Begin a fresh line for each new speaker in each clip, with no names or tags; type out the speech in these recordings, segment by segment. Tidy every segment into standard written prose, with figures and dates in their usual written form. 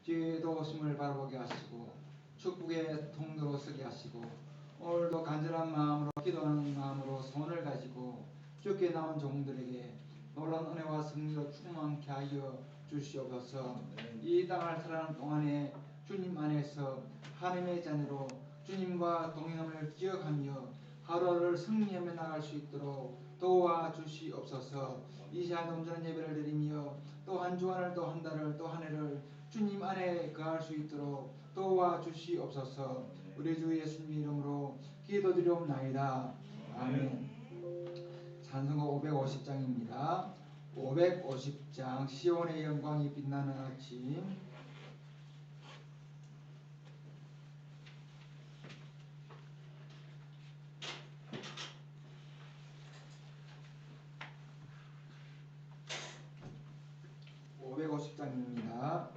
지도심을 바라보게 하시고 축복의 통로로 서게 하시고 오늘도 간절한 마음으로 기도하는 마음으로 손을 가지고 주께 나온 종들에게 놀라운 은혜와 승리로 충만케 하여 주시옵소서. 이 땅을 살아가는 동안에 주님 안에서 하나님의 자녀로 주님과 동행함을 기억하며 하루를 승리하며 나갈 수 있도록 도와주시옵소서. 이 시간 온전한 예배를 드리며 또 한 주간을 또 한 달을 또 한 해를 주님 안에 거할 수 있도록 도와주시옵소서. 우리 주 예수님 이름으로 기도드리옵나이다. 아멘. 찬송가 550장입니다. 550장 시온의 영광이 빛나는 아침. 장입니다.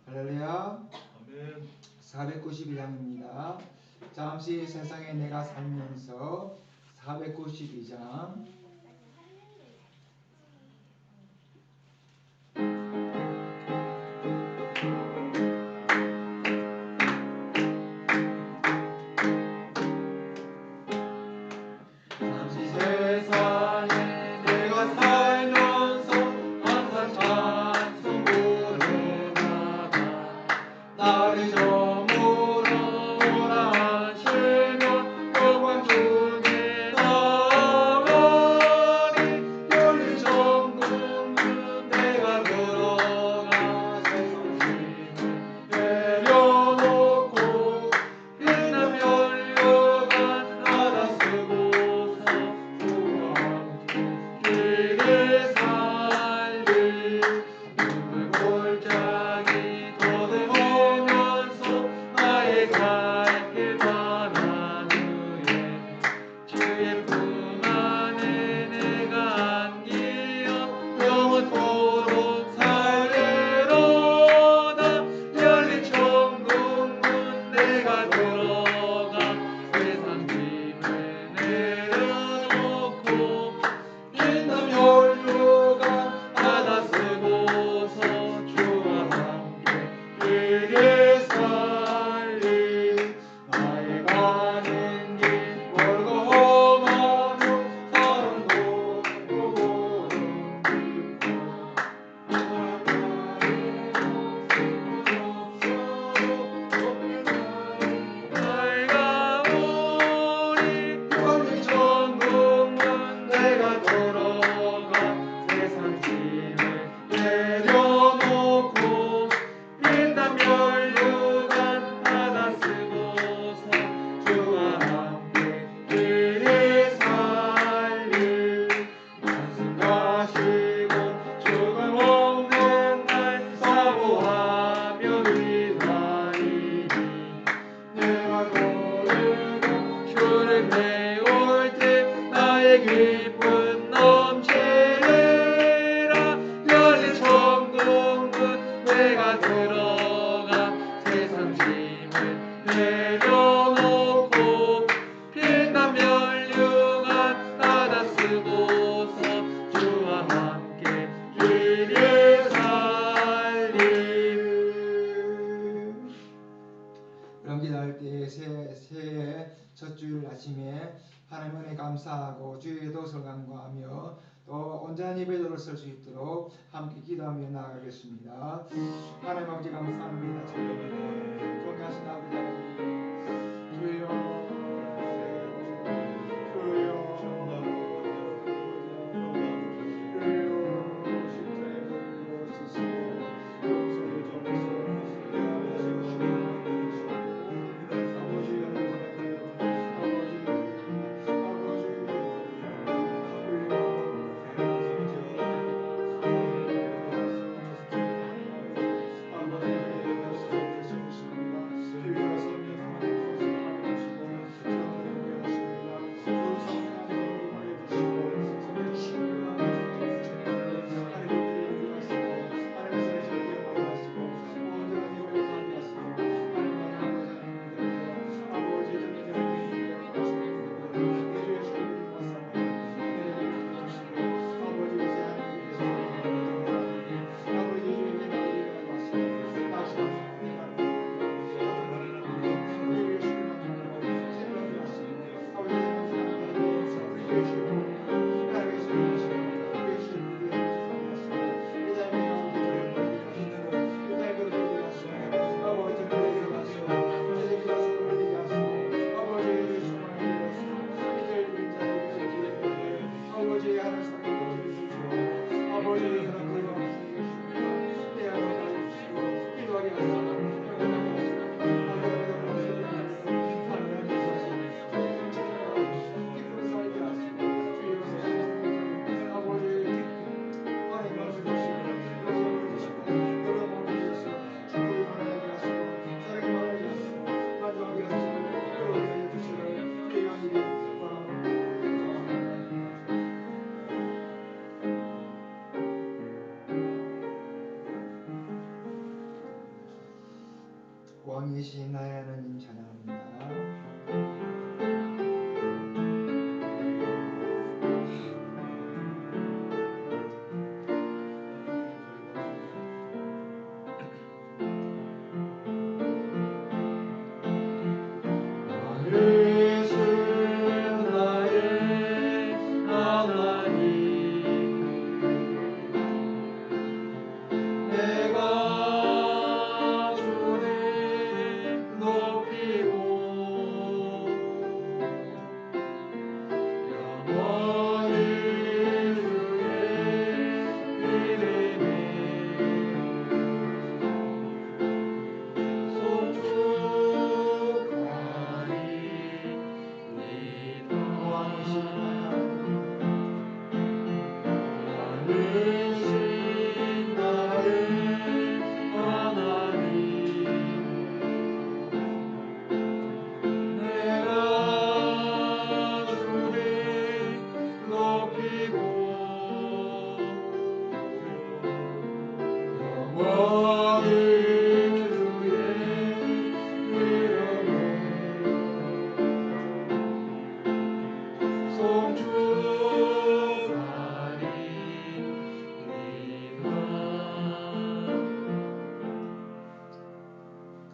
할렐루야. 492장입니다. 잠시 세상에 내가 살면서 492장.
나를 저물어 원하시며 영광 중에 나가
그럼 기도할 때에 새해 첫 주일 아침에 하나님 은혜 감사하고 주의 기도를 간구하며 또 온전한 예배도로 설 수 있도록 함께 기도하며 나아가겠습니다. 하나님 아버지 감사합니다. 찬양합니다. 존귀하신 아버지 하나님 주여 왕이신 나의 하나님 찬양합니다.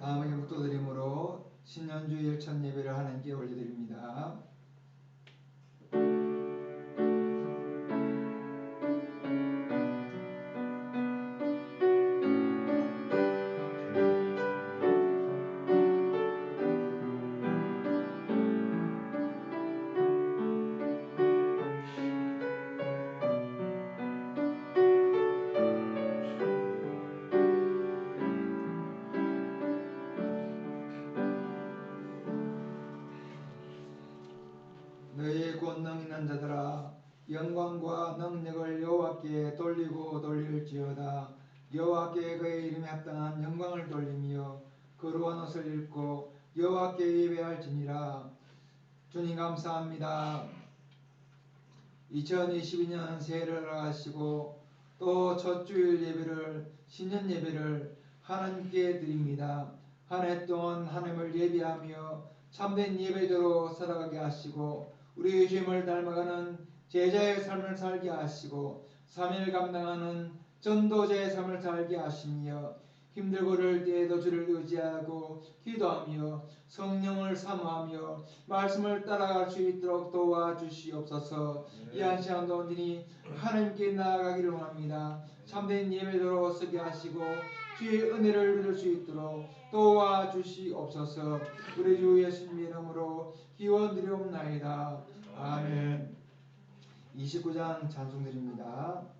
다음에 묵도드림으로 신년주일 첫 예배를 하나님께 올려드립니다. 너희 권능 있는 자들아 영광과 능력을 여호와께 돌리고 돌릴지어다. 여호와께 그의 이름에 합당한 영광을 돌리며 거룩한 옷을 입고 여호와께 예배할지니라. 주님 감사합니다. 2022년 새해를 나가시고 또 첫 주일 예배를 신년 예배를 하나님께 드립니다. 한 해 동안 하나님을 예배하며 참된 예배자로 살아가게 하시고 우리의 주님을 닮아가는 제자의 삶을 살게 하시고 3일 감당하는 전도자의 삶을 살게 하시며 힘들고 어려울 때에도 주를 의지하고 기도하며 성령을 사모하며 말씀을 따라갈 수 있도록 도와주시옵소서. 이 한 시간도 온전히 하나님께 나아가기를 원합니다. 참된 예배로 서게 하시고 주의 은혜를 누릴 수 있도록 도와주시옵소서. 우리 주 예수님의 이름으로 기원드리옵나이다. 아멘. 29장 찬송드립니다.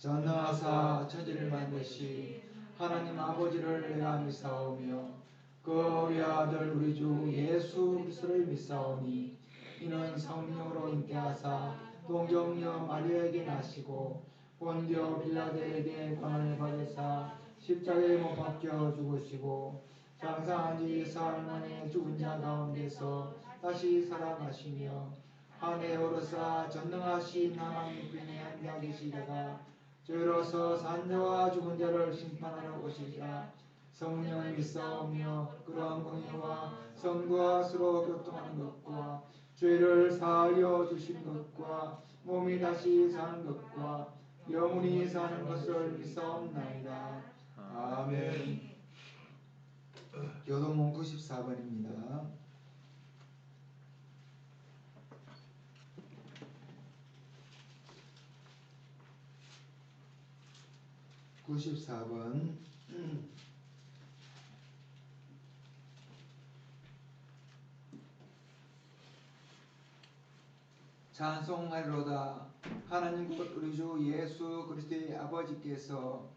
전능하사 천지를 만드신 하나님 아버지를 내가 믿사오며 그 외아들 우리 주 예수 그리스도를 믿사오니 이는 성령으로 잉태하사 동정녀 마리아에게 나시고 본디오 빌라도에게 고난을 받으사 십자가에 못 박혀 죽으시고 장사한 지 사흘 만에 죽은 자 가운데서 다시 살아나시며 하늘에 오르사 전능하신 하나님 분에 앉아 계시다가 저희로서 산자와 죽은 자를 심판하러 오시리라. 성령을 믿사오며 그러한 공의와 성도와 서로 교통하는 것과 죄를 사하여 주신 것과 몸이 다시 사는 것과 영원히 사는 것을 믿사옵나이다. 아멘. 교도문 94번입니다. 94번. 찬송하리로다. 하나님 곧 우리 주 예수 그리스도의 아버지께서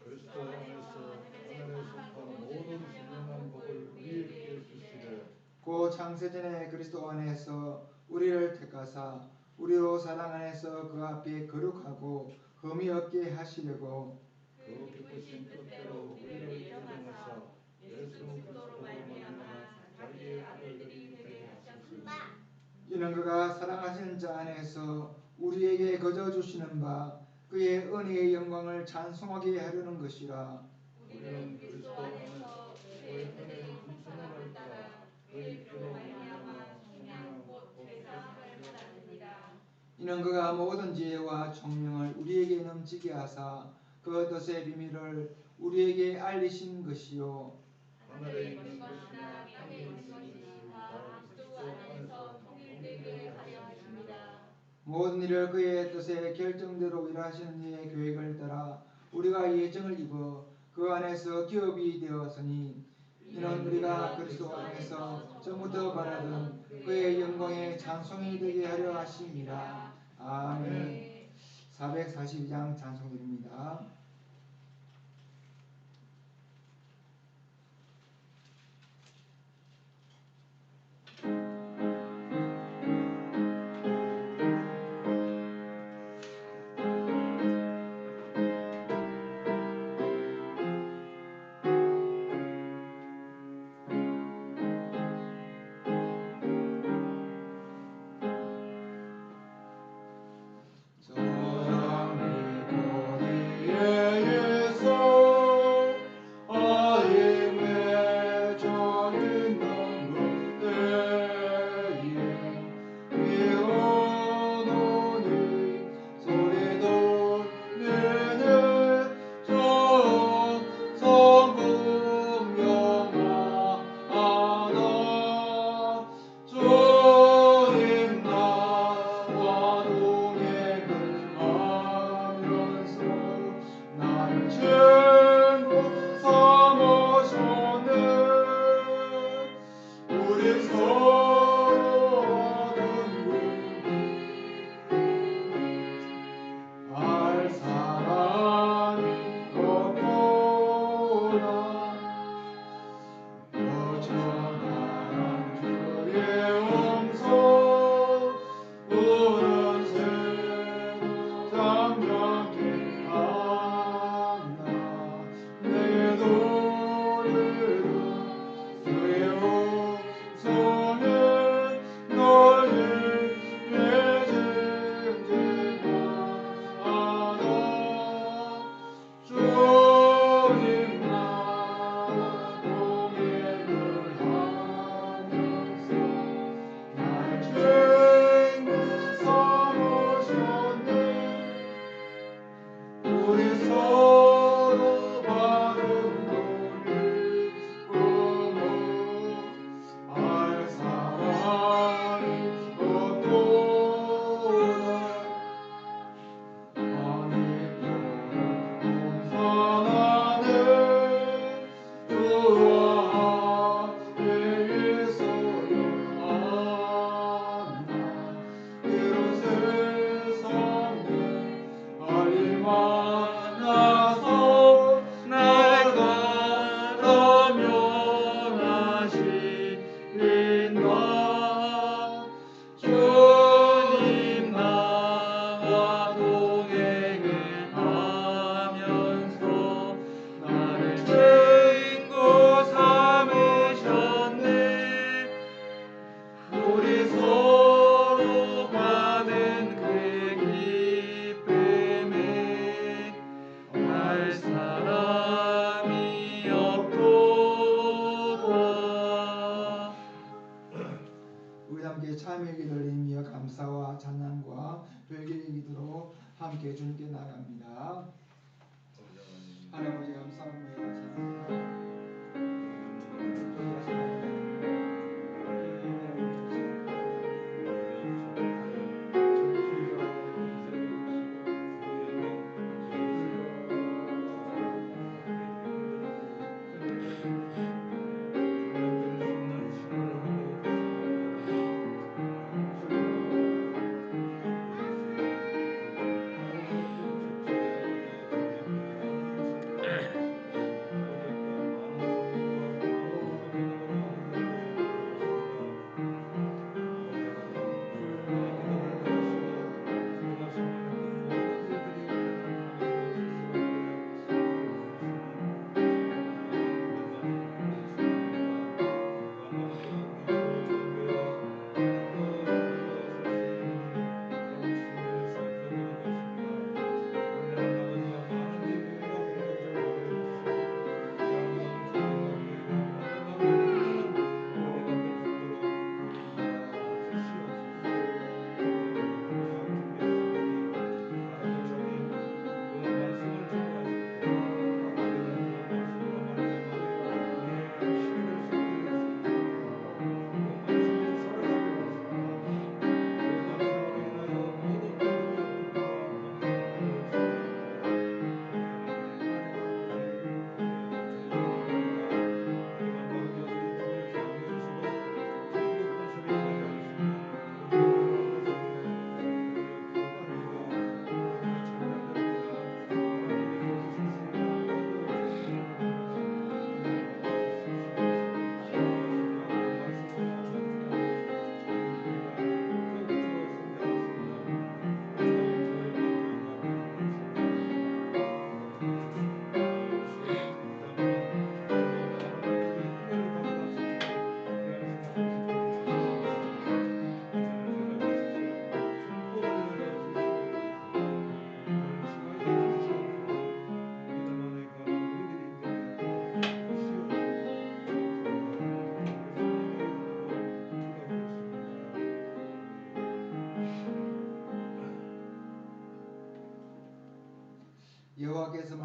그리스도 안에서 하늘에 속한 모든 신령한 복을 우리에게 주시되
고 창세전에 그리스도 안에서 우리를 택하사 우리로 사랑 안에서 그 앞에 거룩하고 흠이 없게 하시려고
그 기쁘신 뜻대로 우리를 예정하사 예수 그리스도로 말미암아 자기의 아들들이 되게 하셨으니
이는 그가 사랑하시는 자 안에서 우리에게 거저 주시는 바 그의 은혜의 영광을 찬송하게 하려는 것이라.
우리는 그리스도 안에서 그의 은혜를 분수함을 따라 그의 피로 말미암아 속량 곧 죄사함을 받았느니라.
이는 그가 모든 지혜와 총명을 우리에게 넘치게 하사 그 뜻의 비밀을 우리에게 알리신 것이요
하늘에 있는 것이나 땅에 있는 것이 다 그리스도 안에서 통일되게 하려 하십니다.
모든 일을 그의 뜻의 결정대로 일하시는 이의 계획을 따라 우리가 예정을 입어 그 안에서 기업이 되었으니 이는 우리가 그리스도 안에서 전부터 바라던 그의 영광의 찬송이 되게 하려 하심이라. 아멘. 442장 찬송드립니다. 저장이 거기에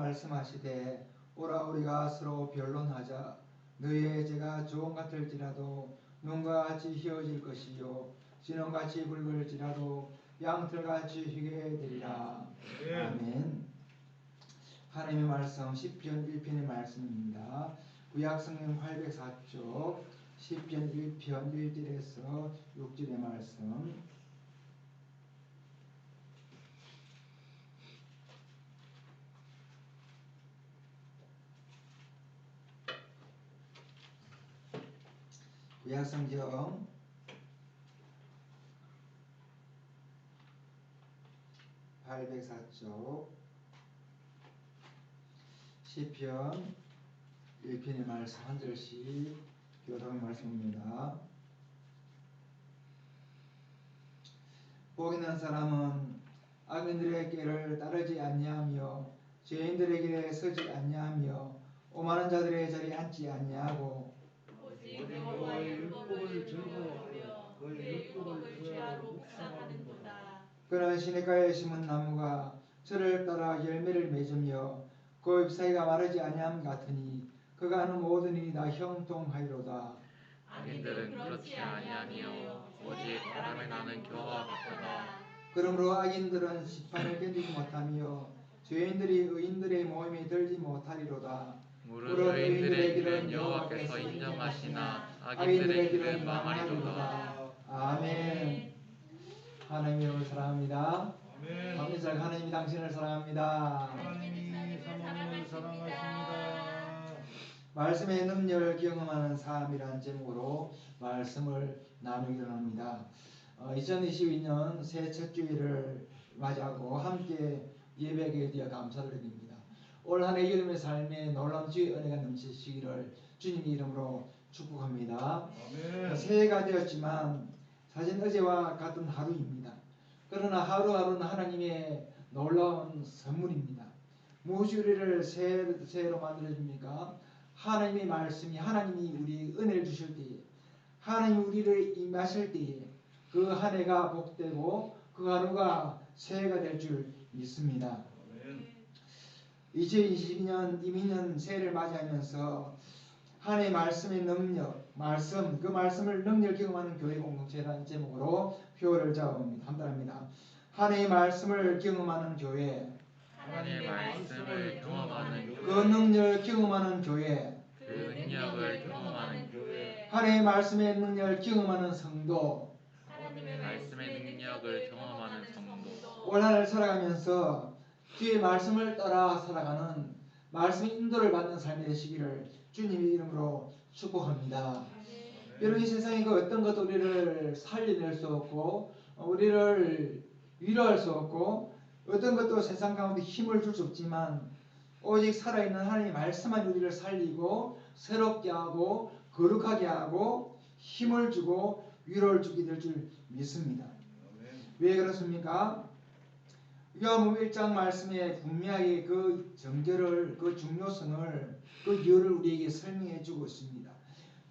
말씀하시되 오라 우리가 서로 변론하자. 너의 죄가 조금 같을지라도 눈과 같이 희어질 것이요 진홍같이 붉을지라도 양털같이 희게 되리라. 아멘. 하나님의 말씀 시편 1편의 말씀입니다. 구약성경 804쪽 시편 1편 1절에서 6절의 말씀. 구약성경 804쪽 시편 1편의 말씀 한 절씩 교독의 말씀입니다. 복 있는 사람은 악인들의 길을 따르지 아니하며 죄인들의 길에 서지 아니하며 오만한 자들의 자리에 앉지 아니하고
오직 여호와의 율법을 즐거워하며 그의 율법을 주야로 묵상하는도다.
그는 시냇가에 심은 나무가 저를 따라 열매를 맺으며 그 잎사귀가 마르지 아니함 같으니 그가 하는 모든 일이 다 형통하리로다.
악인들은 그렇지 아니하며 오직 바람에 나는 겨와 같도다.
그러므로 악인들은 심판을 견디지 못하며 죄인들이 의인들의 모임에 들지 못하리로다.
무릇 의인들의 길은 여호와께서 인정하시나 악인들의 길은 망하리로다.
아멘. 하나님을 사랑합니다.
아멘.
감사할 하나님이 당신을 사랑합니다.
하나님이 사모님을 사랑하십니다.
말씀의 능력을 경험하는 삶이라는 제목으로 말씀을 나누기로 합니다. 2022년 새해 첫 주일을 맞이하고 함께 예배하게 되어 감사를 드립니다. 올 한 해 여름의 삶에 놀라운 주의 은혜가 넘치시기를 주님의 이름으로 축복합니다.
아멘.
새해가 되었지만 사실 어제와 같은 하루입니다. 그러나 하루하루는 하나님의 놀라운 선물입니다. 무엇이 우리를 새해로 만들어줍니까? 하나님의 말씀이 하나님이 우리 은혜를 주실 때에 하나님이 우리를 임하실 때에 그 한 해가 복되고 그 하루가 새해가 될 줄 믿습니다.
아멘.
2022년 이민년 새해를 맞이하면서 하나님의 말씀의 능력, 그 말씀을 능력 경험하는 교회 공동체라는 제목으로 표를 잡아봅니다. 함께합니다. 하나님의 말씀을 경험하는 교회,
하나님의 말씀을 경험하는
그
교회,
능력을 경험하는 교회,
그 능력을 경험하는 교회,
하나님의 말씀의 능력을 경험하는 성도,
하나님의 말씀의 능력을 경험하는 성도,
올 한 해를 살아가면서 주의 말씀을 따라 살아가는 말씀의 인도를 받는 삶이 되시기를 주님의 이름으로 축복합니다. 여러분, 이 세상에 그 어떤 것도 우리를 살려낼 수 없고 우리를 위로할 수 없고 어떤 것도 세상 가운데 힘을 줄 수 없지만 오직 살아있는 하나님의 말씀만 우리를 살리고 새롭게 하고 거룩하게 하고 힘을 주고 위로를 주게 될 줄 믿습니다. 왜 그렇습니까? 요한복음 1장 말씀에 분명하게 그 정결을, 그 중요성을, 그 이유를 우리에게 설명해 주고 있습니다.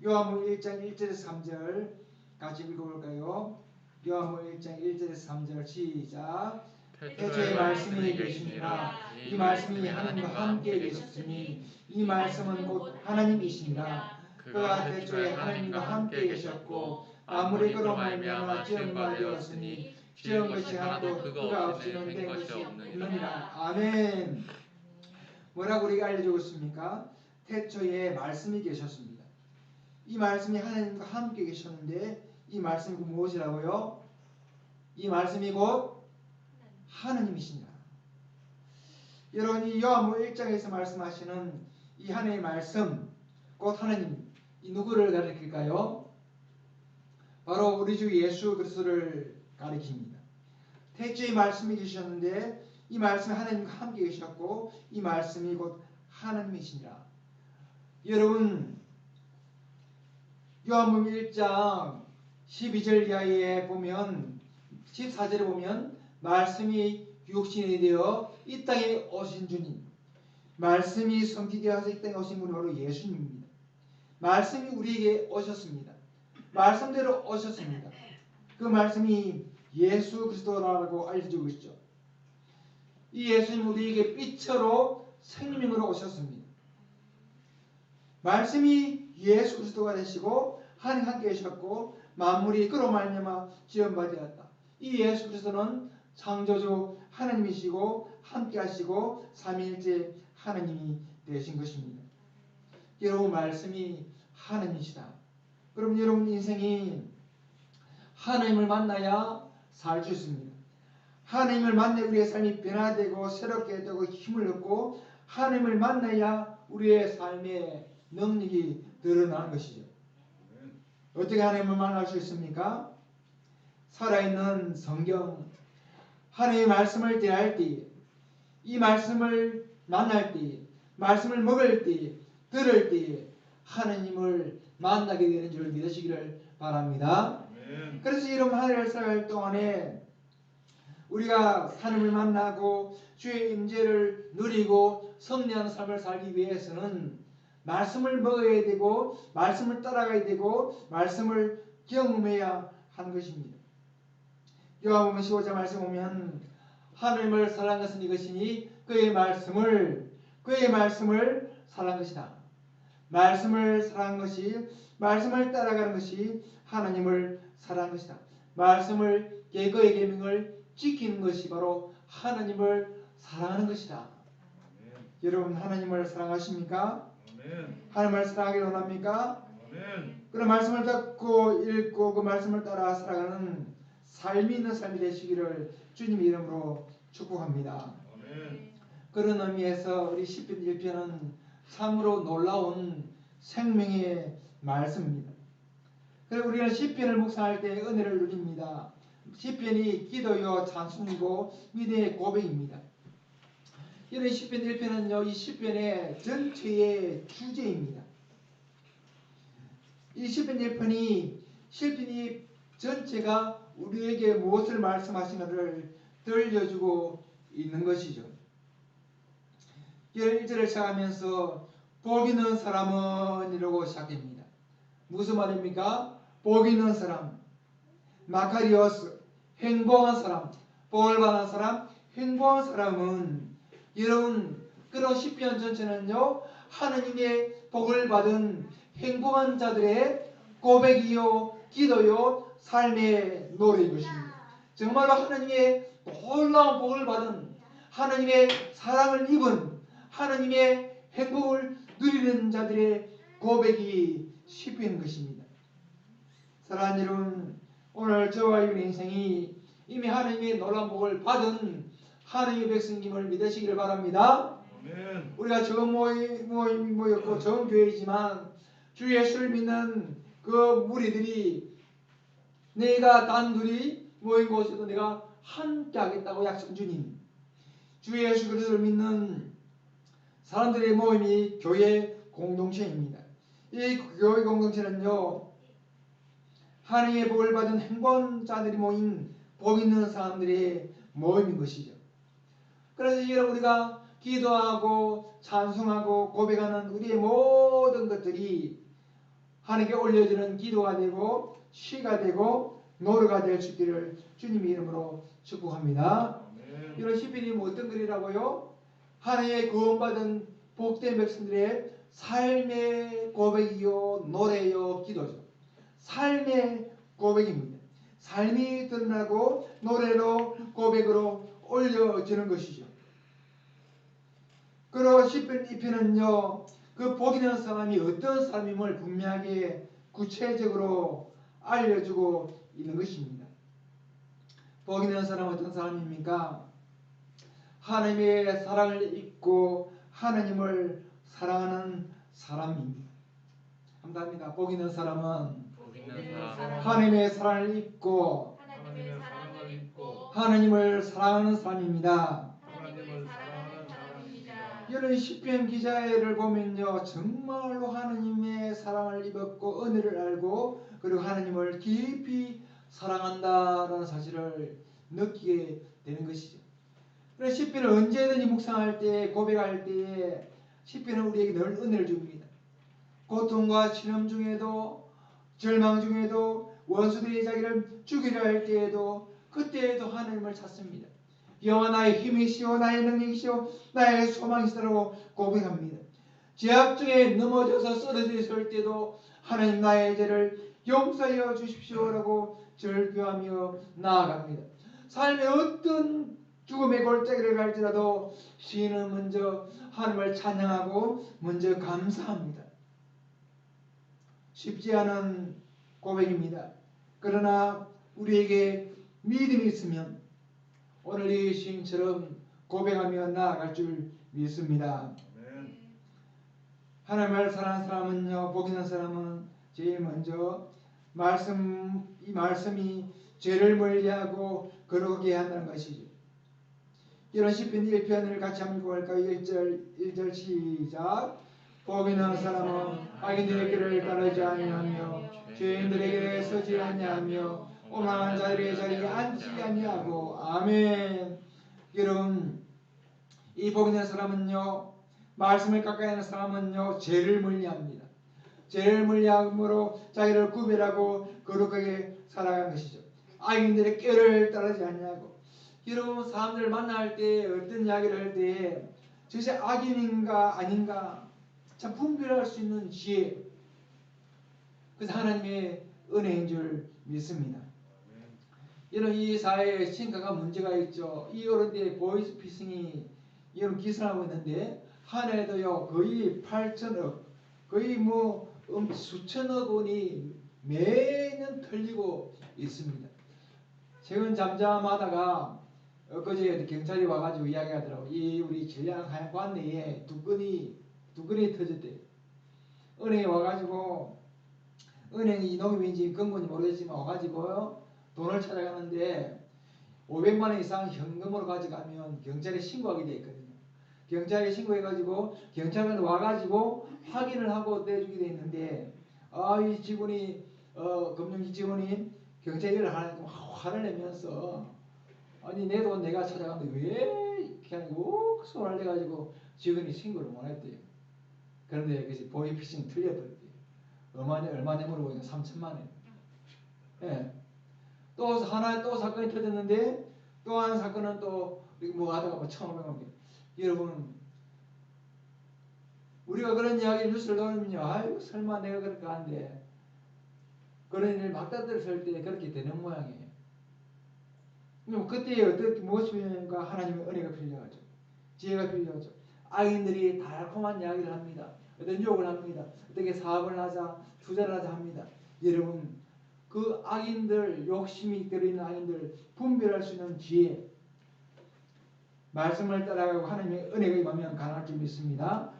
요한복음 1장 1절에서 3절 같이 읽어볼까요? 요한복음 1장 1절에서 3절 시작. 태초에 말씀이 계시니라. 이 말씀이 하나님과 함께 계셨으니 이 말씀은 곧 하나님이시니라. 그가 태초에 하나님과 함께 계셨고 아무리 그로 말미암아 지은 바 되었으니 지은 것이 하나도 그가 없이는 된 것이 없느니라. 아멘. 뭐라고 우리가 알려주고 있습니까? 태초에 말씀이 계셨습니다. 이 말씀이 하나님과 함께 계셨는데 이 말씀이 무엇이라고요? 이 말씀이 곧 하나님이시니라. 여러분, 이 요한복음 1장에서 말씀하시는 이 하나님의 말씀 곧 하나님, 이 누구를 가리킬까요? 바로 우리 주 예수 그리스도를 가리킵니다. 태초에 말씀이 계셨는데 이 말씀이 하나님과 함께 계셨고 이 말씀이 곧 하나님이시니라. 여러분, 요한복음 1장 12절 이하에 보면 14절에 보면 말씀이 육신이 되어 이 땅에 오신 주님, 말씀이 성취되어서 이 땅에 오신 분이 바로 예수님입니다. 말씀이 우리에게 오셨습니다. 말씀대로 오셨습니다. 그 말씀이 예수 그리스도라고 알려주고 있죠. 이 예수님 우리에게 빛으로 생명으로 오셨습니다. 말씀이 예수 그리스도가 되시고 하나님 함께 계셨고 만물이 그로 말미암아 지음받았다. 이 예수 그리스도는 창조주 하나님이시고 함께 하시고 삼위일체 하나님이 되신 것입니다. 여러분 말씀이 하나님이시다. 그럼 여러분 인생이 하나님을 만나야 살 수 있습니다. 하나님을 만나 우리의 삶이 변화되고 새롭게 되고 힘을 얻고 하나님을 만나야 우리의 삶의 능력이 드러나는 것이죠. 어떻게 하나님을 만날 수 있습니까? 살아있는 성경, 하나님의 말씀을 대할 때, 이 말씀을 만날 때, 말씀을 먹을 때, 들을 때 하나님을 만나게 되는 줄 믿으시기를 바랍니다. 그래서 여러분 하늘을 살아갈 동안에 우리가 하나님을 만나고 주의 임재를 누리고 승리하는 삶을 살기 위해서는 말씀을 먹어야 되고 말씀을 따라가야 되고 말씀을 경험해야 하는 것입니다. 요한복음 15장 말씀 보면 하나님을 사랑한 것은 이것이니 그의 말씀을 사랑한 것이다. 말씀을 사랑한 것이 말씀을 따라가는 것이 하나님을 사랑한 것이다. 말씀을 그의 계명을 지키는 것이 바로 하나님을 사랑하는 것이다. 여러분 하나님을 사랑하십니까? 하나님을 사랑하기 원합니까? 그런 말씀을 듣고 읽고 그 말씀을 따라 살아가는 삶이 있는 삶이 되시기를 주님 이름으로 축복합니다. 그런 의미에서 우리 시편 1편은 참으로 놀라운 생명의 말씀입니다. 그리고 우리는 시편을 묵상할 때 은혜를 누립니다. 시편이 기도요 찬송이고 믿음의 고백입니다. 이런 시편 1편은요 이 시편의 전체의 주제입니다. 이 시편 1편이 시편이 전체가 우리에게 무엇을 말씀하시는가를 들려주고 있는 것이죠. 1절을 시작하면서 복 있는 사람은 이라고 시작됩니다. 무슨 말입니까? 복 있는 사람, 마카리오스, 행복한 사람, 복을 받은 사람, 행복한 사람은 여러분 그런 시편 전체는요 하나님의 복을 받은 행복한 자들의 고백이요 기도요 삶의 노래인 것입니다. 정말로 하나님의 놀라운 복을 받은 하나님의 사랑을 입은 하나님의 행복을 누리는 자들의 고백이 시편인 것입니다. 사랑하는 여러분, 오늘 저와 여러분의 인생이 이미 하나님의 놀라운 복을 받은 하나님의 백성임을 믿으시기를 바랍니다.
아멘.
우리가 처음 모였고 처음 교회이지만 주 예수를 믿는 그 무리들이 내가 단둘이 모인 곳에도 내가 함께 하겠다고 약속 주님, 주 예수 그리스도를 믿는 사람들의 모임이 교회 공동체입니다. 이 교회 공동체는요 하나님의 복을 받은 행복자들이 모인 복 있는 사람들의 모임인 것이죠. 그래서 여러분 우리가 기도하고 찬송하고 고백하는 우리의 모든 것들이 하나님께 올려지는 기도가 되고 시가 되고 노래가 될 수 있기를 주님의 이름으로 축복합니다. 이런 시편이 어떤 글이라고요? 하나님의 구원받은 복된 백성들의 삶의 고백이요 노래요 기도죠. 삶의 고백입니다. 삶이 드러나고 노래로 고백으로 올려지는 것이죠. 그리고 시편 2편은요 그 복 있는 사람이 어떤 사람임을 분명하게 구체적으로 알려주고 있는 것입니다. 복 있는 사람은 어떤 사람입니까? 하나님의 사랑을 입고 하나님을 사랑하는 사람입니다. 감사합니다. 복 있는 사람은 하나님의 사랑을 입고 하나님을 사랑하는 사람입니다. 이런 시편 기자를 보면요 정말로 하나님의 사랑을 입었고 은혜를 알고 그리고 하나님을 깊이 사랑한다라는 사실을 느끼게 되는 것이죠. 그래서 시편을 언제든지 묵상할 때 고백할 때에 시편은 우리에게 늘 은혜를 줍니다. 고통과 시험 중에도 절망 중에도 원수들이 자기를 죽이려 할 때에도 그때에도 하나님을 찾습니다. 여호와 나의 힘이시오 나의 능력이시오 나의 소망이시라고 고백합니다. 죄악 중에 넘어져서 쓰러져 있을 때도 하나님 나의 죄를 용서하여 주십시오라고 절규하며 나아갑니다. 삶의 어떤 죽음의 골짜기를 갈지라도 시인은 먼저 하나님을 찬양하고 먼저 감사합니다. 쉽지 않은 고백입니다. 그러나 우리에게 믿음이 있으면 오늘 이 시인처럼 고백하며 나아갈 줄 믿습니다. 하나님을 사랑하는 사람은요, 복 있는 사람은 제일 먼저 이 말씀이 죄를 멀리하고 거룩하게 한다는 것이죠. 이런 시편 1편을 같이 한번 읽어볼까요? 1절 시작. 복 있는 사람은 악인들의 길을 따르지 아니하며 죄인들의 길에 서지 아니하며 오만한 자들의 자리에 앉지 아니하고. 아멘. 여러분, 이 복 있는 사람은요, 말씀을 가까이 하는 사람은요, 죄를 멀리합니다. 죄를 멀리함으로 자기를 구별하고 거룩하게 살아가는 것이죠. 악인들의 꾀를 따르지 아니하고. 여러분, 사람들을 만날 때 어떤 이야기를 할 때 저것이 악인인가 아닌가 참 분별할 수 있는 지혜, 그래서 하나님의 은혜인 줄 믿습니다. 이런 이 사회에 심각한 문제가 있죠. 이 어른들의 보이스피싱이 이런 기술하고 있는데 한 해도요 거의 8천억, 거의 수천억 원이 매년 털리고 있습니다. 최근 잠잠하다가 엊그제 경찰이 와가지고 이야기하더라고. 이 우리 전략관 내에 두 건이 터졌대요. 은행에 와가지고 은행이 농협인지 건건지 모르겠지만 와가지고 돈을 찾아가는데 500만 원 이상 현금으로 가져가면 경찰에 신고하게 돼 있거든요. 경찰에 신고해가지고 경찰관 와가지고 확인을 하고 떼주게 돼 있는데 이 직원이 금융지 직원이 경찰 일을 하니까 화를 내면서 아니 내 돈 내가 찾아가는데 왜 이렇게 하고 손을 내가지고 직원이 신고를 못 했대요. 그런데 그것이 보이피싱 틀려버렸대요. 얼마냐 물어보니까 3천만 원. 예. 또 사건이 터졌는데 또 한 사건은 또 하다가 1,500만 개. 여러분, 우리가 그런 이야기 뉴스를 들으면요, 아이고 설마 내가 그럴까 한데 그런 일을 맞닥뜨렸을 때 그렇게 되는 모양이에요. 그때 어떻게 무엇이 필요한가? 하나님의 은혜가 필요하죠. 지혜가 필요하죠. 악인들이 달콤한 이야기를 합니다. 어떤 유혹을 합니다. 어떻게 사업을 하자, 투자를 하자 합니다. 여러분, 그 악인들, 욕심이 들어있는 악인들 분별할 수 있는 지혜, 말씀을 따라가고 하나님의 은혜가 임하면 가능할 줄 믿습니다.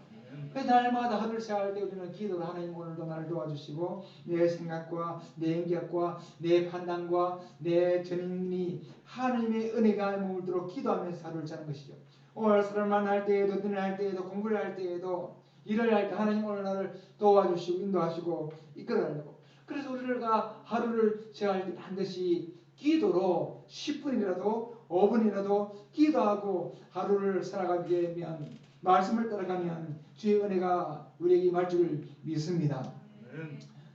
그 날마다 하늘 새할 때 우리는 기도를 하나님 오늘도 나를 도와주시고 내 생각과 내 인격과 내 판단과 내 전인이 하나님의 은혜가 머물도록 기도하면서 하루를 사는 것이죠. 오늘 사람을 만날 때에도 눈을 할 때에도 공부를 할 때에도 일을 할 때 하나님 오늘 나를 도와주시고 인도하시고 이끌어달라고. 그래서 우리가 하루를 시작할 때 반드시 기도로 10분이라도 5분이라도 기도하고 하루를 살아가게 되면 말씀을 따라가면 주의 은혜가 우리에게 임할 줄 믿습니다.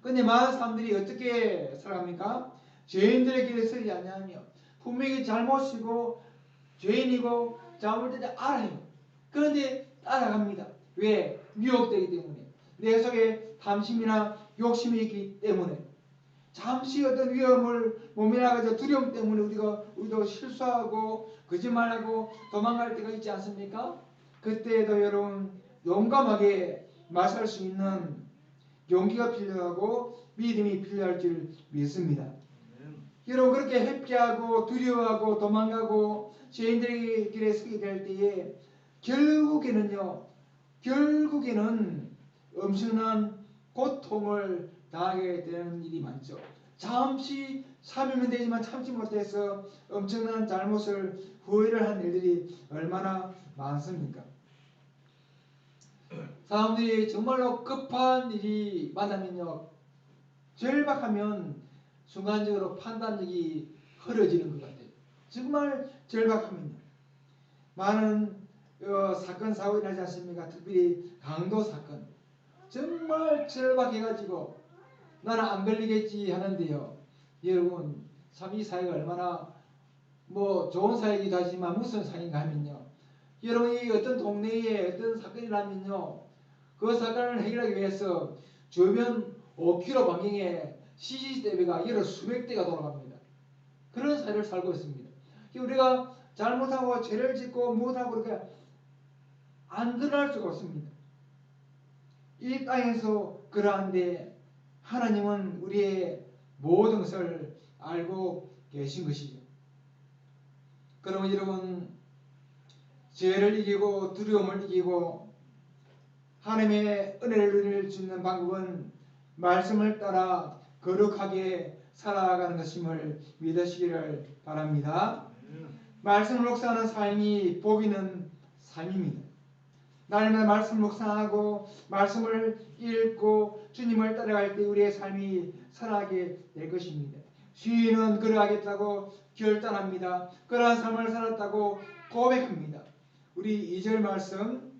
그런데 많은 사람들이 어떻게 살아갑니까? 죄인들의 길에 서지 아니하며 분명히 잘못이고 죄인이고 잘못되지 알아요. 그런데 따라갑니다. 왜? 미혹되기 때문에. 내 속에 탐심이나 욕심이 있기 때문에. 잠시 어떤 위험을 모면하고자 두려움 때문에 우리도 실수하고 거짓말하고 도망갈 때가 있지 않습니까? 그때에도 여러분 용감하게 맞설 수 있는 용기가 필요하고 믿음이 필요할 줄 믿습니다. 여러분 그렇게 회피하고 두려워하고 도망가고 죄인들의 길에 서게 될 때에 결국에는 엄청난 고통을 당하게 되는 일이 많죠. 잠시 참으면 되지만 참지 못해서 엄청난 잘못을 후회를 한 일들이 얼마나 많습니까? 사람들이 정말로 급한 일이 만나면요, 절박하면 순간적으로 판단력이 흐려지는 것 같아요. 정말 절박하면요. 많은 사건 사고가 일어나지 않습니까? 특별히 강도 사건. 정말 절박해가지고 나는 안 걸리겠지 하는데요. 여러분 참 이 사회가 얼마나 뭐 좋은 사이기도 하지만 무슨 사이인가 하면요. 여러분이 어떤 동네에 어떤 사건이 나면요. 그 사건을 해결하기 위해서 주변 5km 반경에 CCTV가 여러 수백 대가 돌아갑니다. 그런 사회를 살고 있습니다. 우리가 잘못하고 죄를 짓고 못하고 그렇게 안 드러날 수가 없습니다. 이 땅에서 그러한데 하나님은 우리의 모든 것을 알고 계신 것이죠. 그러면 여러분 죄를 이기고 두려움을 이기고 하나님의 은혜를 누릴 수 있는 방법은 말씀을 따라 거룩하게 살아가는 것임을 믿으시기를 바랍니다. 말씀을 묵상하는 삶이 복 있는 삶입니다. 날마다 말씀을 묵상하고 말씀을 읽고 주님을 따라갈 때 우리의 삶이 살아가게 될 것입니다. 주인은 그러하겠다고 결단합니다. 그러한 삶을 살았다고 고백합니다. 우리 2절 말씀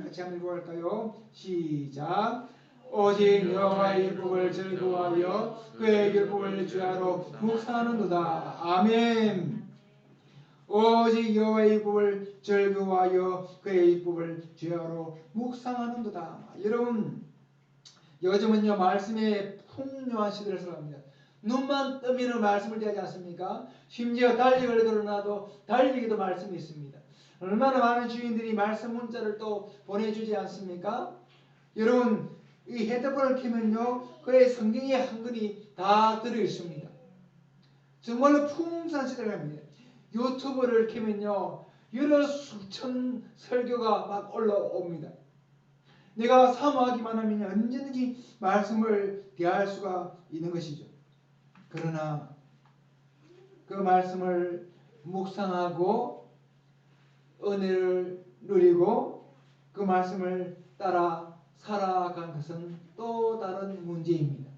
같이 한번 읽어볼까요? 시작. 오직 여호와의 율법을 즐거워하여 그의 율법을 주야로 묵상하는도다. 아멘. 오직 여호와의 율법을 즐거워하여 그의 율법을 주야로 묵상하는도다. 여러분 요즘은요 말씀에 풍요한 시대를 살아갑니다. 눈만 뜨면 말씀을 대하지 않습니까? 심지어 달력을 걸어놔도 달력에도 말씀이 있습니다. 얼마나 많은 주인들이 말씀 문자를 또 보내주지 않습니까? 여러분 이 헤드폰을 켜면요 그의 성경의 한 권이 다 들어있습니다. 정말로 풍성한 시대를 합니다. 유튜브를 켜면요 여러 수천 설교가 막 올라옵니다. 내가 사모하기만 하면 언제든지 말씀을 대할 수가 있는 것이죠. 그러나 그 말씀을 묵상하고 은혜를 누리고 그 말씀을 따라 살아간 것은 또 다른 문제입니다.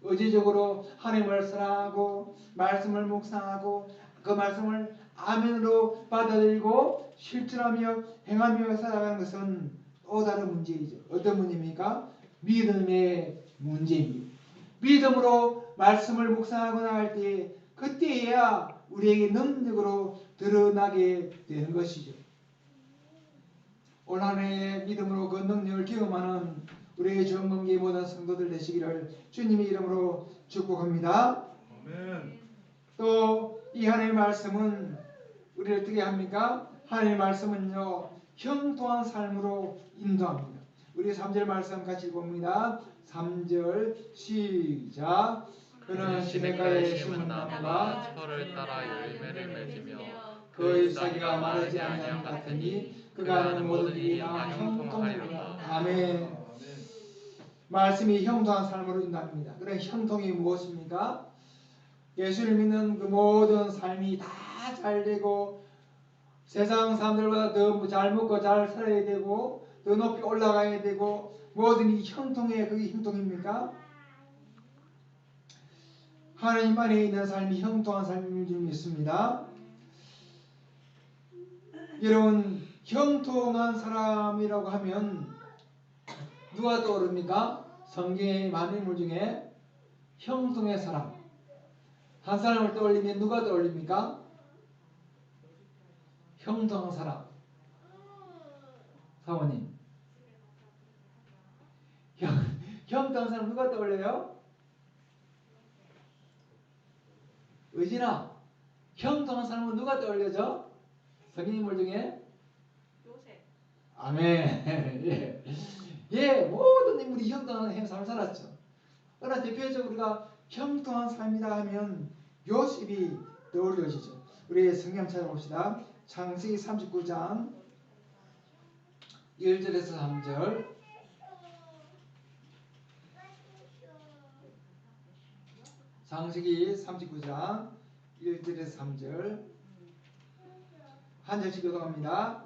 의지적으로 하나님을 사랑하고 말씀을 묵상하고 그 말씀을 아멘으로 받아들이고 실천하며 행하며 살아가는 것은 또 다른 문제이죠. 어떤 문제입니까? 믿음의 문제입니다. 믿음으로 말씀을 묵상하고 나갈 때 그때야 우리에게 능력으로 드러나게 되는 것이죠. 올 한해 믿음으로 그 능력을 경험하는 우리의 전문기 모든 성도들 되시기를 주님의 이름으로 축복합니다.
아멘.
또 이 하나님의 말씀은 우리를 어떻게 합니까? 하나님의 말씀은요 형통한 삶으로 인도합니다. 우리 3절 말씀 같이 봅니다. 3절 시작. 그는 시냇가에 심은 나무가
철을 따라 열매를 맺으며
그 잎사귀가 마르지 아니함 같으니 그가 하는 모든 일이 다 형통하리로다. 아멘. 말씀이 형통한 삶으로 인도합니다. 그런 형통이 무엇입니까? 예수를 믿는 그 모든 삶이 다 잘되고 세상 사람들보다 더 잘 먹고 잘 살아야 되고 더 높이 올라가야 되고 모든 이 형통의 그게 형통입니까? 하나님 안에 있는 삶이 형통한 삶인 줄 믿습니다. 여러분 형통한 사람이라고 하면 누가 떠오릅니까? 성경의 많은 인물 중에 형통의 사람 한 사람을 떠올리면 누가 떠올립니까? 형통한 사람. 사모님 형통한 사람 누가 떠올려요? 의진아 형통한 사람은 누가 떠올려져? 성경 인물 중에?
요셉.
아멘. 예, 모든 인물이 형통한 삶을 살았죠. 그러나 대표적으로 우리가 형통한 삶이다 하면 요셉이 떠올려지죠. 우리 성경 찾아봅시다. 창세기 39장 1절에서 3절. 창세기 39장 1절에서 3절. 한 절씩 교독합니다.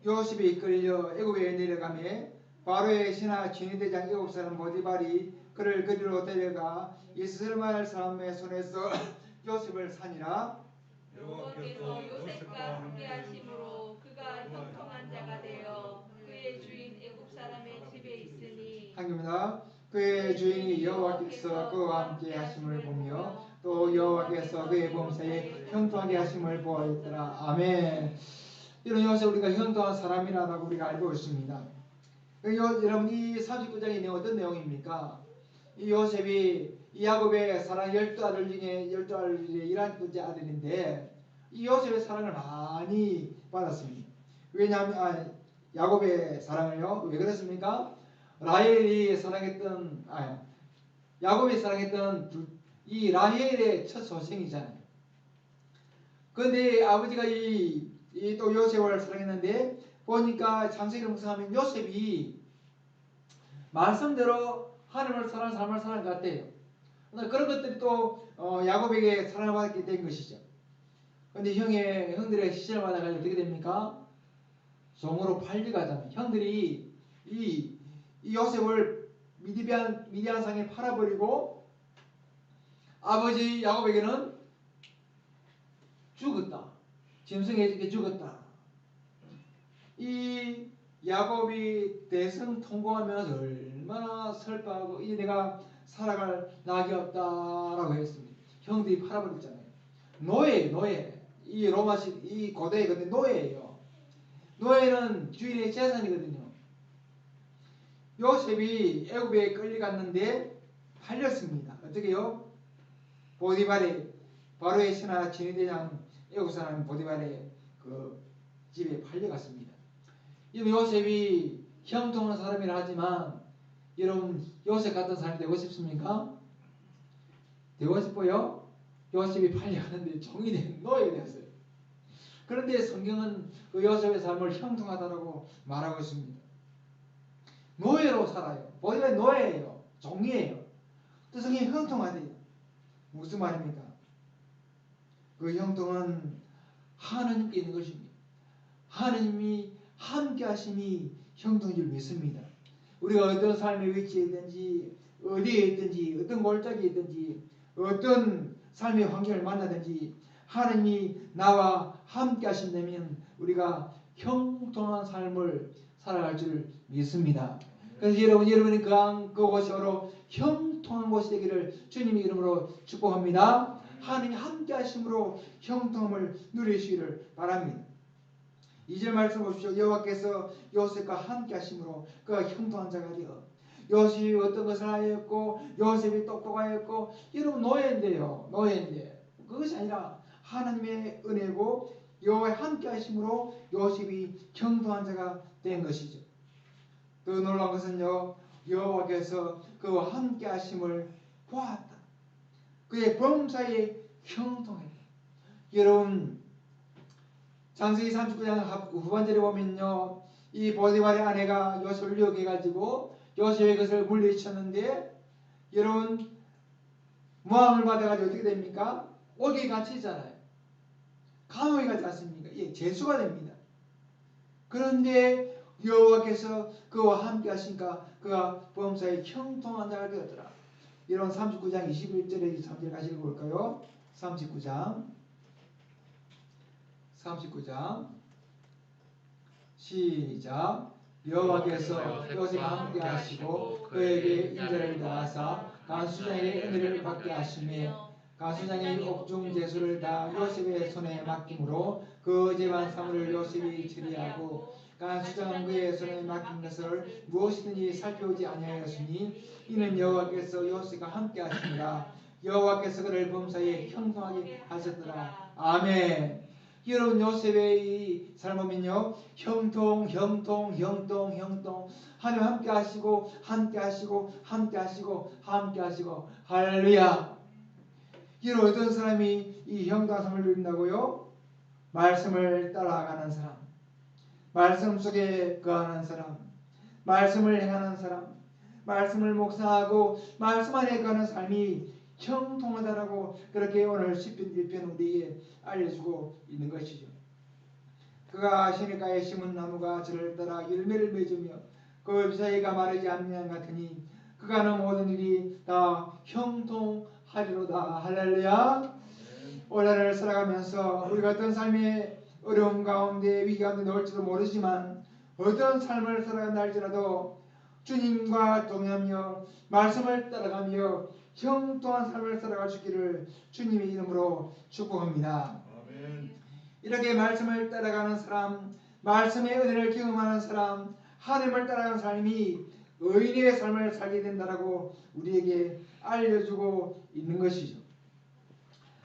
요셉이 이끌려 애굽에 내려가매 바로의 신하 진위대장 애굽 사람 보디발이 그를 그리로 데려가 이스라엘 사람의 손에서 요셉을 산이라.
여호와께서 요셉과 함께하심으로 그가 형통한 자가 되어 그의 주인 애굽 사람의 집에 있으니
한국입니다. 그의 주인이 여호와께서 그와 함께 하심을 보며 또 여호와께서 그의 범사에 형통하게 하심을 보았더라. 아멘. 이런 요셉 우리가 형통한 사람이라고 우리가 알고 있습니다. 여러분 이 39장의 내용 어떤 내용입니까? 이 요셉이 이 야곱의 사랑 12아들 중에 12아들 중에 11번째 아들인데 이 요셉의 사랑을 많이 받았습니다. 왜냐하면 야곱의 사랑을요. 왜 그랬습니까? 라헬이 사랑했던 야곱이 사랑했던 이 라헬의 첫 소생이잖아요. 그런데 아버지가 이 또 요셉을 사랑했는데 보니까 창세기를 묵상하면 요셉이 말씀대로 하나님을 사랑하는 삶을 사는 것 같아요. 그런 것들이 또 야곱에게 사랑을 받게 된 것이죠. 그런데 형들의 시절마다 가지고 어떻게 됩니까? 종으로 팔려가잖아요. 형들이 이 요셉을 미디안 상에 팔아버리고 아버지 야곱에게는 죽었다. 짐승에게 죽었다. 이 야곱이 대성 통곡하면서 얼마나 슬퍼하고 이제 내가 살아갈 낙이 없다라고 했습니다. 형들이 팔아버렸잖아요. 노예. 이 로마식 이 고대의 근데 노예예요. 노예는 주인의 재산이거든요. 요셉이 애굽에 끌려갔는데 팔렸습니다. 어떻게요? 보디발의 바로의 신하 진위대장 애굽 사람 보디발의 그 집에 팔려갔습니다. 요셉이 형통한 사람이라 하지만 여러분 요셉 같은 사람이 되고 싶습니까? 되고 싶어요? 요셉이 팔려가는데 종이 된 노예가 되었어요. 그런데 성경은 그 요셉의 삶을 형통하다라고 말하고 있습니다. 노예로 살아요. 보디발이 노예예요. 종이에요. 또 성경이 형통하대요. 무슨 말입니까? 그 형통은 하나님께 있는 것입니다. 하나님이 함께 하심이 형통인 줄 믿습니다. 우리가 어떤 삶의 위치에 있든지 어디에 있든지 어떤 골짜기에 있든지 어떤 삶의 환경을 만나든지 하나님이 나와 함께 하신다면 우리가 형통한 삶을 살아갈 줄 믿습니다. 그래서 여러분이 그곳이 바로 형통한 곳이 되기를 주님의 이름으로 축복합니다. 하나님이 함께 하심으로 형통함을 누리시기를 바랍니다. 2절 말씀 보십시오. 여호와께서 요셉과 함께 하심으로 그가 형통한 자가 되어 요셉이 어떤 것을 하였고 요셉이 똑똑하였고 여러분 노예인데요. 노예인데 그것이 아니라 하나님의 은혜고 여호와의 함께 하심으로 요셉이 형통한 자가 된 것이죠. 더 놀라운 것은요. 여호와께서 그와 함께 하심을 보았다. 그의 범사에 형통했다. 여러분 창세기 39장 후반절에 보면요. 이 보디발의 아내가 요셉을 유혹해가지고 요셉의 것을 물리쳤는데 여러분 모함을 받아가지고 어떻게 됩니까? 옥에 갇히잖아요. 감옥에 가지 않습니까? 예, 재수가 됩니다. 그런데 여호와께서 그와 함께 하시니까 그가 범사에 형통한 자가 되었더라. 이런 39장 21절에 23절 같이 읽어볼까요? 39장 시작. 여호와께서 요셉과 함께 하시고 그에게 인자를 더하사 간수장의 은혜를 받게 하시며 간수장의 옥중 제수를 다 요셉의 손에 맡김으로 그 집안 사물을 요셉이 처리하고 간수장은 그의 손에 맡긴 것을 무엇이든지 살펴오지 아니하였으니 이는 여호와께서 요셉과 함께 하시니라. 여호와께서 그를 범사에 형통하게 하셨더라. 아멘. 여러분 요셉의 이 삶은요 형통 하나님 함께 하시고 할렐루야. 여러분 어떤 사람이 이 형통한 삶을 누린다고요? 말씀을 따라가는 사람, 말씀 속에 거하는 사람, 말씀을 행하는 사람, 말씀을 묵상하고 말씀 안에 거하는 삶이 형통하다라고 그렇게 오늘 시편 1편 우리에게 알려주고 있는 것이죠. 그가 시냇가에 심은 나무가 저를 따라 열매를 맺으며 그 잎사귀가 마르지 않는 것 같으니 그가 하는 모든 일이 다 형통하리로다. 할렐루야. 올해를 살아가면서 우리가 어떤 삶의 어려움 가운데 위기 가운데 놓을지도 모르지만 어떤 삶을 살아간다 할지라도 주님과 동행하며 말씀을 따라가며 형통한 삶을 살아갈 수 있기를 주님의 이름으로 축복합니다.
아멘.
이렇게 말씀을 따라가는 사람, 말씀의 은혜를 경험하는 사람, 하나님을 따라가는 사람이 의인의 삶을 살게 된다라고 우리에게 알려주고 있는 것이죠.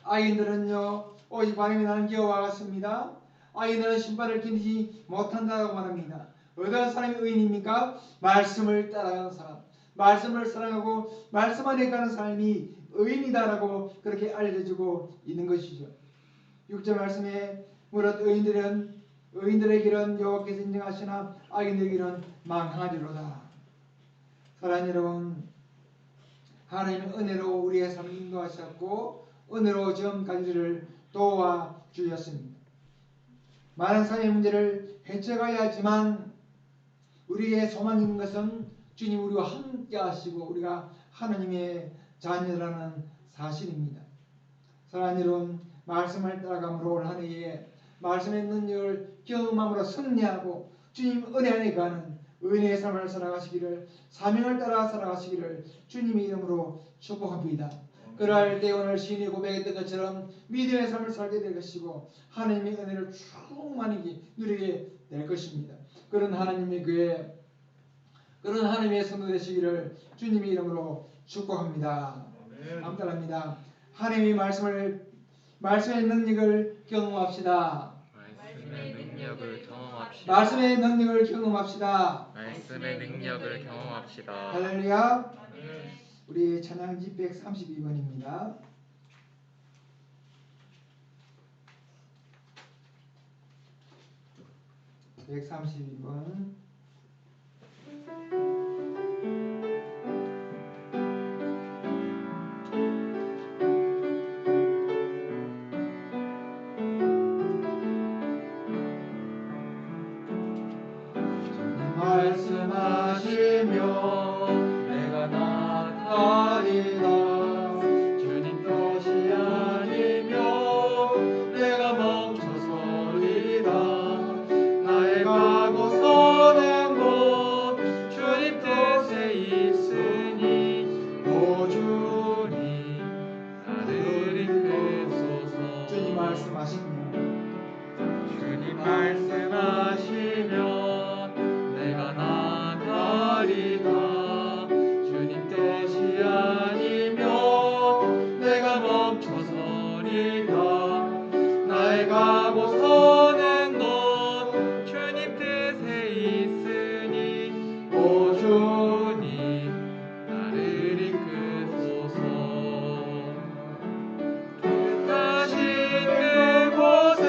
악인들은요 오직 바람이 나는 기어와 같습니다. 악인들은 심판을 견디지 못한다고 말합니다. 어떤 사람이 의인입니까? 말씀을 따라가는 사람, 말씀을 사랑하고 말씀 안에 가는 사람이 의인이다라고 그렇게 알려주고 있는 것이죠. 6절 말씀에 무릇 의인들에게는 여호와께서 인정하시나 악인들에게는 망하리로다. 사랑하는 여러분, 하나님은 은혜로 우리의 삶을 인도하셨고 은혜로 지금까지를 도와주셨습니다. 많은 사회의 문제를 헤쳐가야 하지만 우리의 소망이 있는 것은 주님 우리와 함께 하시고 우리가 하나님의 자녀라는 사실입니다. 사랑하는 여러분, 말씀을 따라감으로 올 한 해에 말씀의 능력을 경험함으로 승리하고 주님 은혜 안에 가는 은혜의 삶을 살아가시기를, 사명을 따라 살아가시기를 주님의 이름으로 축복합니다. 그럴 때 오늘 시인이 고백했던 것처럼 믿음의 삶을 살게 될 것이고 하나님의 은혜를 충만히 누리게 될 것입니다. 그런 하나님의 교회, 그런 하나님의 성도 되시기를 주님의 이름으로 축복합니다. 감사합니다. 하나님의 말씀의 능력을 경험합시다.
말씀의 능력을 경험합시다.
말씀의 능력을 경험합시다.
말씀의 능력을 경험합시다.
할렐루야. 우리 찬양지 132번입니다. 132번. 말씀하시며 내가 나가리라. 주님 뜻이 아니며 내가 멈춰서리라. 나의 가고 서는 곳 주님 뜻에 있으니 오 주님 나를 이끄소서. 주님 말씀하시며 주님 말씀하시며 내가 나가리라. 주님 뜻이 아니며 내가 멈춰서리라. 나의 가고 서는 곳 주님 뜻에 있으니 오 주님 나를 이끄소서. 뜻하신 그곳에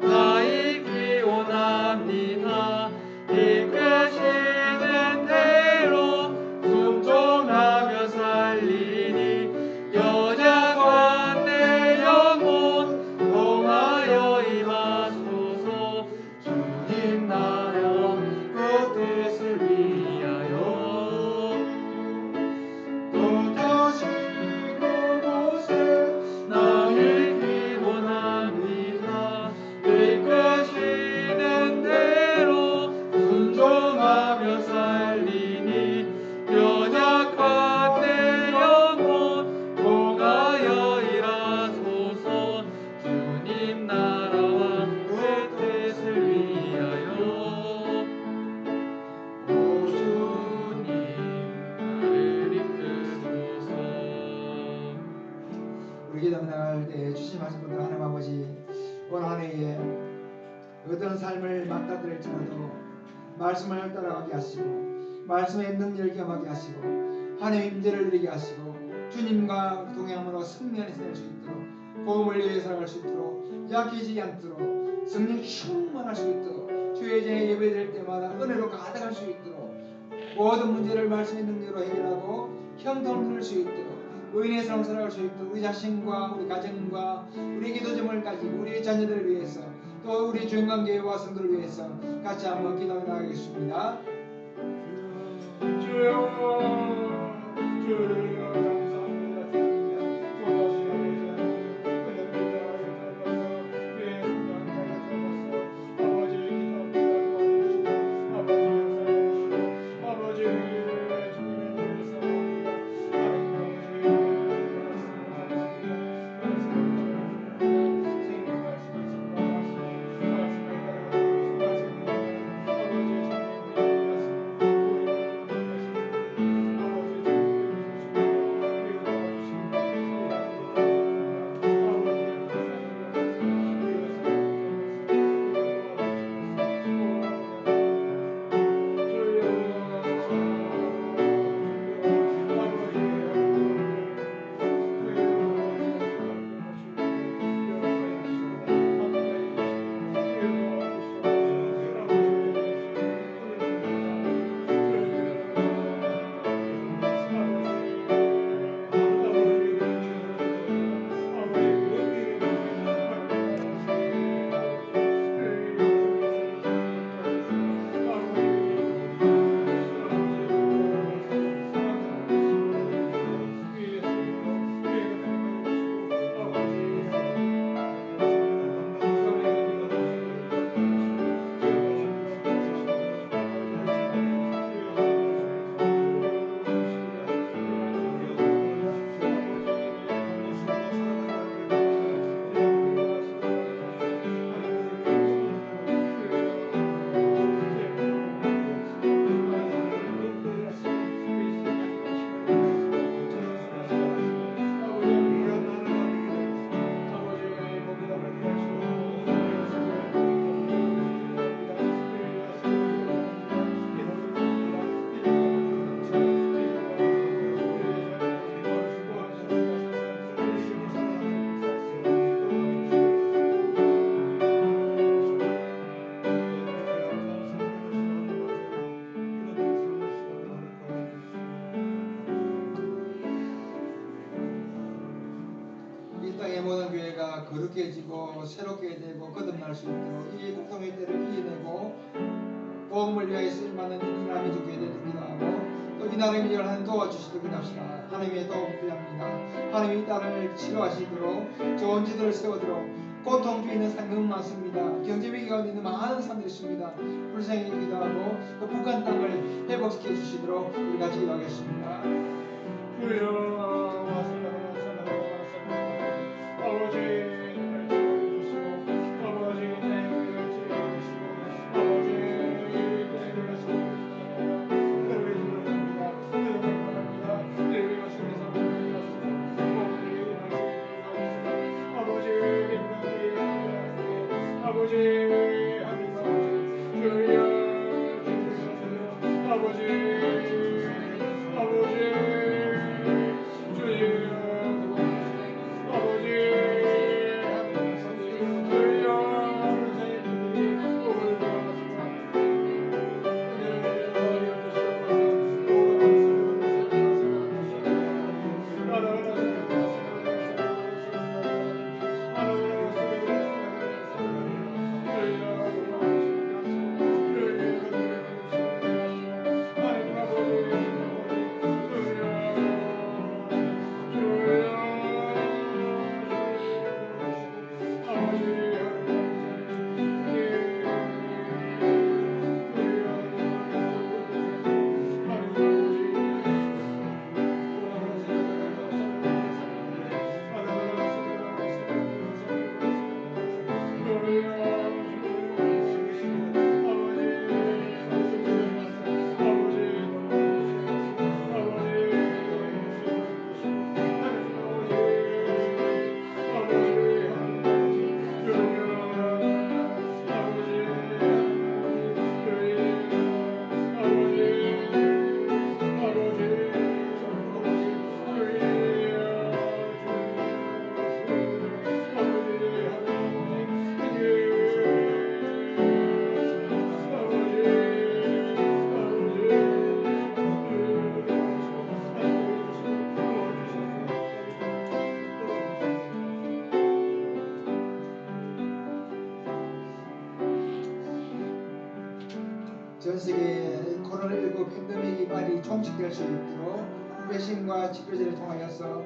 나 있기 원합니다. 이끄시는 대로 순종하며 살리니 연약한 내 영혼 동하여 임하소서. 주님 나라 그 뜻을 위하여 뜻하신 그곳에 나 있기 원합니다. 이끄시는 대로 순종하며 살리니 연약한 내 영혼 동하여 일하소서. 주님 나라와 그 뜻을 위하여 오 주님 나를 이끄소서. 우리 기도 나갈 때 주신 말씀부터 하나님 아버지 오늘 한 해에 어떤 삶을 맞닥뜨릴지라도 말씀을 따라가게 하시고 말씀의 능력을 경험하게 하시고 하나님의 임재를 누리게 하시고 주님과 동행함으로 승리하는 인생을 수 있도록 복음을 위해 살아갈 수 있도록 약해지지 않도록 성령 충만할 수 있도록 주의 제에 예배드릴 때마다 은혜로 가득할 수 있도록 모든 문제를 말씀의 능력으로 해결하고 형통을 누릴 수 있도록 의인의 삶을 살아갈 수 있도록 우리 자신과 우리 가정과 우리 기도점을 가지고 우리 자녀들을 위해서 또 우리 주인관계와 성도를 위해서 같이 한번 기도해 나가겠습니다. 주여 거룩해지고 새롭게 되고 거듭날 수 있도록 이 국통의 때를 이겨내고 복음을 위하여 쓰임받는 인간의 주교회를 기도하고 또 이 나라의 미래를 하나님 도와주시도록 기도합시다. 하나님의 도움 필요합니다. 하나님이 이 땅을 치료하시도록 좋은 지도를 세우도록 고통 중에 있는 사람이 너무 많습니다. 경제 위기 가운데 있는 많은 사람들이 있습니다. 불쌍히 기도하고 또 북한 땅을 회복시켜 주시도록 우리 같이 기도하겠습니다. 전 세계에 코로나19 팬데믹이 빨리 종식될 수 있도록 백신과 치료제를 통하여서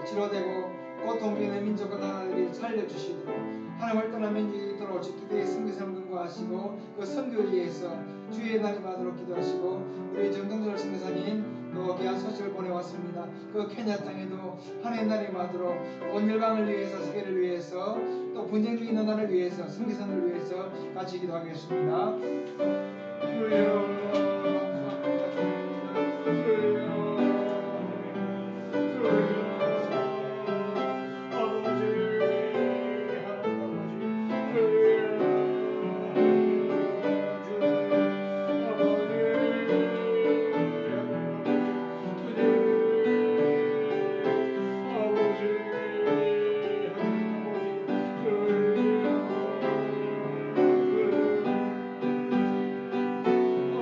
치료되고 고통 중에 있는 민족과 나라들이 살려주시도록 하나님을 떠난 민족이 돌아올 수 기도의 선교사를 근거하시고 그 선교를 위해서 주의 날이 받도록 기도하시고 우리 정동철 선교사님 또 귀한 소식을 보내왔습니다. 그 케냐 땅에도 하나님 날이 받도록 온 열방을 위해서 세계를 위해서 또 분쟁 중에 있는 나라를 위해서 선교사를 위해서 같이 기도하겠습니다.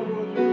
아버지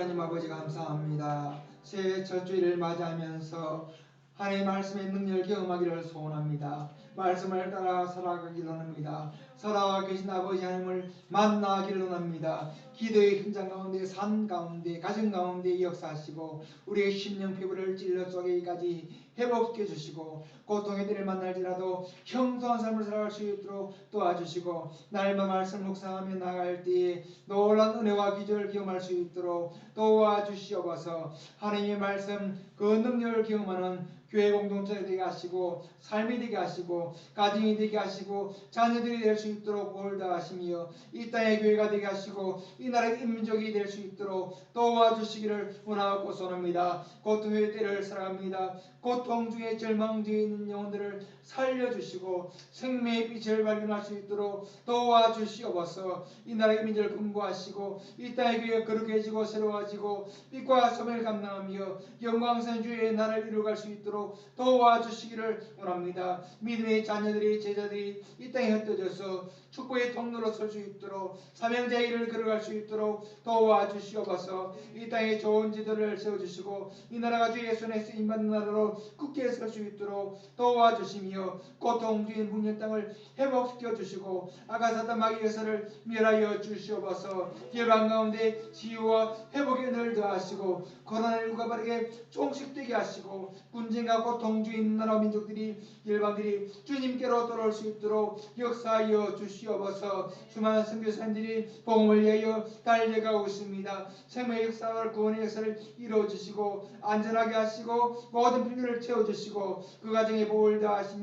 하나님 아버지 감사합니다. 새해 첫 주일을 맞이하면서 하나님의 말씀의 능력을 경험하기를 소원합니다. 말씀을 따라 살아가기를 원합니다. 살아와 계신 아버지 하나님을 만나기를 원합니다. 기도의 현장 가운데, 산 가운데, 가정 가운데 역사하시고 우리의 심령 피부를 찔러 쪼개기까지 회복시켜 주시고 고통의 때를 만날지라도 형통한 삶을 살아갈 수 있도록 도와주시고 날마다 말씀 묵상하며 나아갈 때에 놀라운 은혜와 기적을 경험할 수 있도록 도와주시옵소서. 하나님의 말씀 그 능력을 경험하는 교회 공동체가 되게 하시고 삶이 되게 하시고 가정이 되게 하시고 자녀들이 될 수 있도록 올다 하시며 이 땅의 교회가 되게 하시고 이 나라의 인민족이 될 수 있도록 도와주시기를 원하고 소원합니다. 고통의 때를 살아갑니다. 고통 중에 절망 중에 있는 영혼들을 살려주시고 생명의 빛을 발견할 수 있도록 도와주시옵소서. 이 나라의 민족을 근고하시고 이 땅의 교회가 거룩해지고 새로워지고 빛과 소명을 감당하며 영광스러운 주의 나라를 이루어갈 수 있도록 도와주시기를 원합니다. 믿음의 자녀들이 제자들이 이 땅에 흩어져서 축복의 통로로 설 수 있도록 사명자의 길을 걸어갈 수 있도록 도와주시옵소서. 이 땅에 좋은 지도를 세워주시고 이 나라가 주의 손에 쓰임받는 나라로 굳게 설 수 있도록 도와주시며 고통 중인 북녘 땅을 회복시켜 주시고 아가사다 마귀 역사를 멸하여 주시옵소서. 열방 가운데 치유와 회복의 은혜를 더하시고 코로나19가 바르게 종식되게 하시고 군진과 고통 중인 나라 민족들이 열방들이 주님께로 돌아올 수 있도록 역사하여 주시옵소서. 수많은 선교사님들이 복음을 위하여 달려가고 있습니다. 생명의 역사와 구원의 역사를 이루어주시고 안전하게 하시고 모든 필요를 채워주시고 그 가정에 복을 더하시며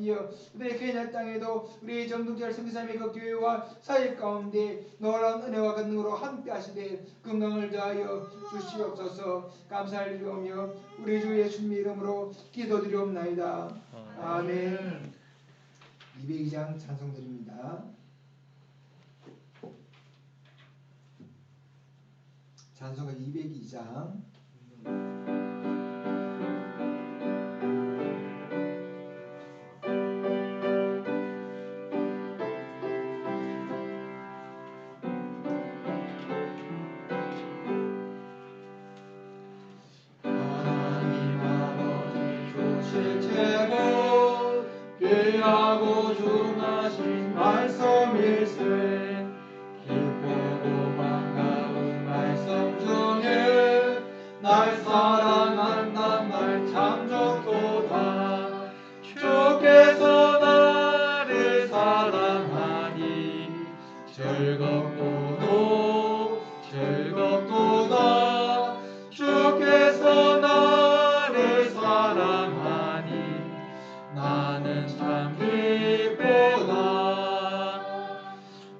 우리 케냐 땅에도 우리 정동철 선교사님의 그 교회와 사역 가운데 놀라운 은혜와 권능으로 함께 하시되 건강을 더하여 주시옵소서. 감사드리오며 우리 주 예수님의 이름으로 기도드리옵나이다. 아멘. 202장 찬송드립니다. 찬송가 202장. 하나님 아버지 주실체고 귀하고 중하신 말씀일세 기쁘고 반가운 말씀 중에 날 사랑한단 말 참 좋도다. 주께서 나를 사랑하니 즐겁고도 즐겁도다. 주께서 나를 사랑하니 나는 참 기쁘다.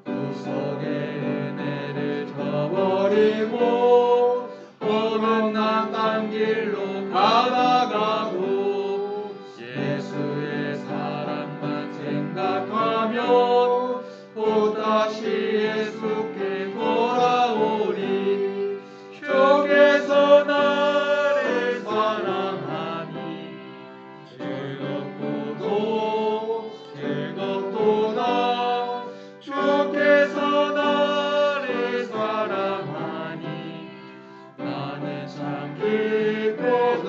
구속의 은혜를 저버리고 어긋난 딴 길로 가다가도 예수의 사랑만 생각하며 또다시 예수께 돌아오리. 주께서 나를 사랑하니 즐겁고도 즐겁도다. 주께서 나를 사랑하니 나는 참 기쁘다.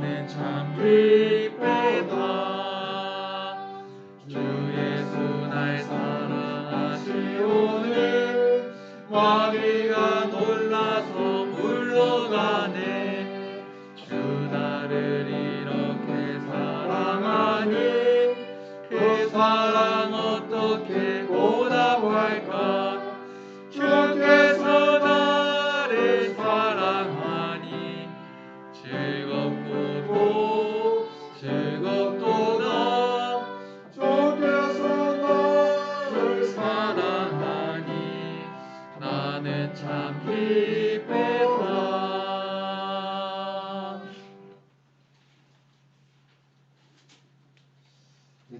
나는 참 기쁘다. 주 예수 날 사랑하시오니 마귀가 놀라서 물러가네. 주 나를 이렇게 사랑하니 그 사랑 어떻게 보답할까. 주께서 나를 사랑하니 즐겁도다. 주께서 나를 사랑하니 나는 참 기쁘다.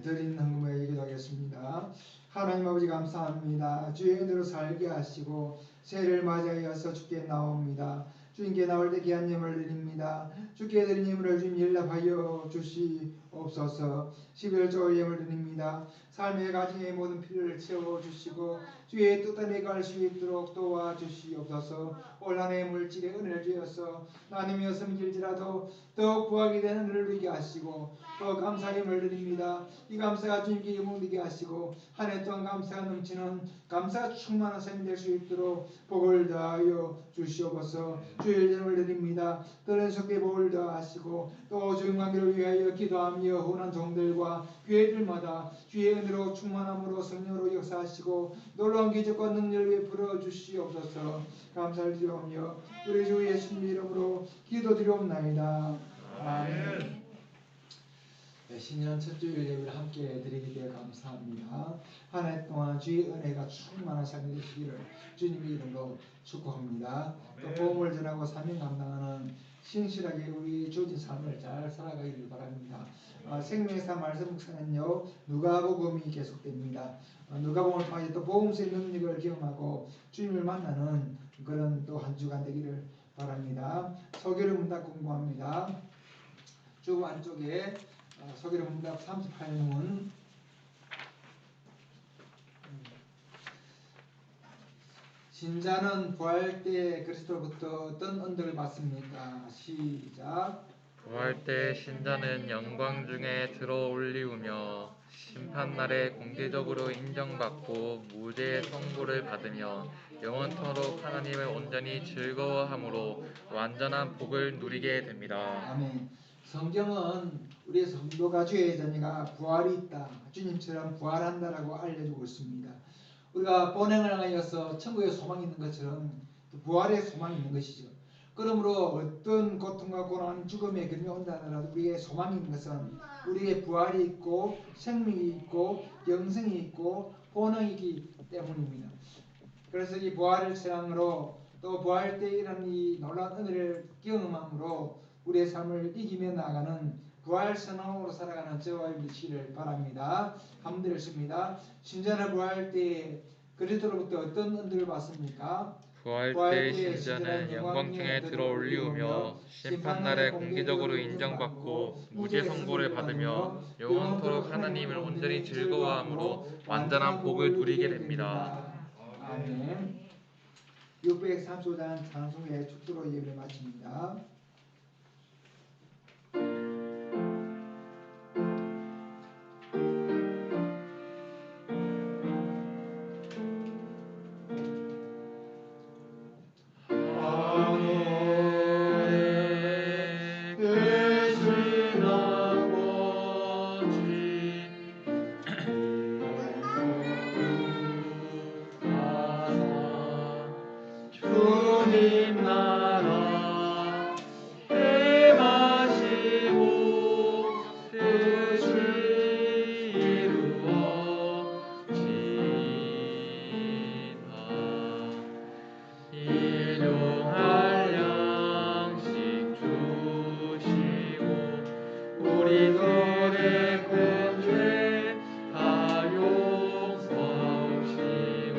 드린 헌금에 기도하겠습니다. 하나님 아버지 감사합니다. 주의 은혜로 살게 하시고 새해를 맞이하여서 주께 나옵니다. 주님께 나올 때 귀한 예물을 드립니다. 주께 드린 예물을 주님 연락하여 주시옵소서. 11조 예물 드립니다. 삶의 가정의 모든 필요를 채워주시고 주의 뜻대로 갈 수 있도록 도와주시옵소서. 올 한 해 물질의 은혜를 주어서 나누며 섬길지라도 더욱 부하게 되는 은혜를 누리게 하시고 더 감사의 예물 드립니다. 이 감사가 주님께 영광되게 하시고 한 해 동안 감사가 넘치는 감사가 충만한 삶이 될 수 있도록 복을 더하여 주시옵소서. 주의 예물 드립니다. 또는 속에 복을 더하시고 또 주의 관계를 위하여 기도하며 후원한 종들과 교회들마다 주의 은혜로 충만함으로 성령으로 역사하시고 놀라운 기적과 능력을 베풀어 주시옵소서. 감사를 드리오며 우리 주 예수님 이름으로 기도드리옵나이다. 아멘. 신년 첫 주일 예배를 함께 드리게 되어 감사합니다. 한 해 동안 주의 은혜가 충만한 삶이 되시기를 주님의 이름으로 축복합니다. 또 복음을 전하고 사명 감당하는 신실하게 우리 주어진 삶을 잘 살아가기를 바랍니다. 생명의 삶 말씀 묵상은요 누가복음이 계속됩니다. 누가복음을 통해 또 복음서의 능력을 경험하고 주님을 만나는 그런 또 한 주간 되기를 바랍니다. 서기로 문답 공부합니다. 쭉 안쪽에 서기로 문답 38문 신자는 부활 때 그리스도로부터 어떤 언덕을 받습니까? 시작.
부활 때 신자는 영광 중에 들어올리우며 심판날에 공개적으로 인정받고 무죄의 선고를 받으며 영원토록 하나님을 온전히 즐거워함으로 완전한 복을 누리게 됩니다.
아멘. 성경은 우리의 성도가 주의 자녀가 부활이 있다. 주님처럼 부활한다라고 알려주고 있습니다. 우리가 본행을 하여서 천국에 소망이 있는 것처럼 부활에 소망이 있는 것이죠. 그러므로 어떤 고통과 고난, 죽음의 그림이 온다 하더라도 우리의 소망이 있는 것은 우리의 부활이 있고 생명이 있고 영생이 있고 본행이기 때문입니다. 그래서 이 부활을 신앙으로 또 부활 때 이런 이 놀라운 은혜를 경험함으로 우리의 삶을 이기며 나아가는 부활 선언으로 살아가는 저와 되시기를 바랍니다. 한번 드렸습니다. 신자는 부활 때 그리스도로부터 어떤 은혜를 받습니까?
부활 때 신자는 영광 중에 들어올리우며 심판날에 공개적으로 인정받고 무죄 선고를 받으며 영원토록 하나님을 온전히 즐거워함으로 완전한 복을 누리게 됩니다.
아멘. 635장 찬송의 축도로 예배를 마칩니다.
주님 나라 행하시고 뜻을 이루어지다. 일용할 양식 주시고 우리들의 큰 죄 다 용서하시고